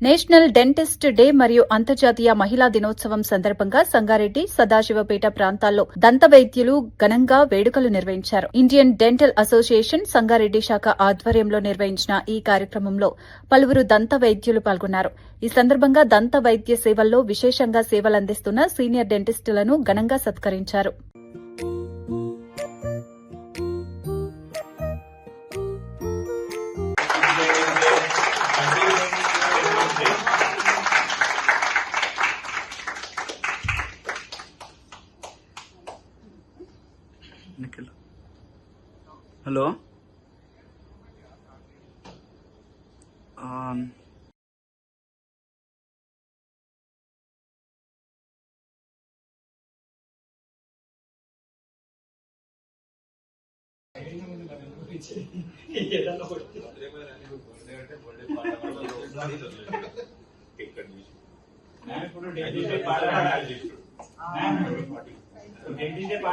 National dentist day మరియు అంతర్జాతీయ మహిళా దినోత్సవం సందర్భంగా సంగారెడ్డి, సదాశివపేట ప్రాంతాల్లో దంత వైద్యులు ఘనంగా వేడుకలు నిర్వహించారు. ఇండియన్ డెంటల్ అసోసియేషన్ సంగారెడ్డి శాఖ ఆధ్వర్యంలో నిర్వహించిన ఈ కార్యక్రమంలో పలువురు దంత వైద్యులు పాల్గొన్నారు. ఈ సందర్భంగా దంత వైద్య సేవల్లో విశేషంగా సేవలందిస్తున్న సీనియర్ డెంటిస్టులను ఘనంగా సత్కరించారు. హలో పాట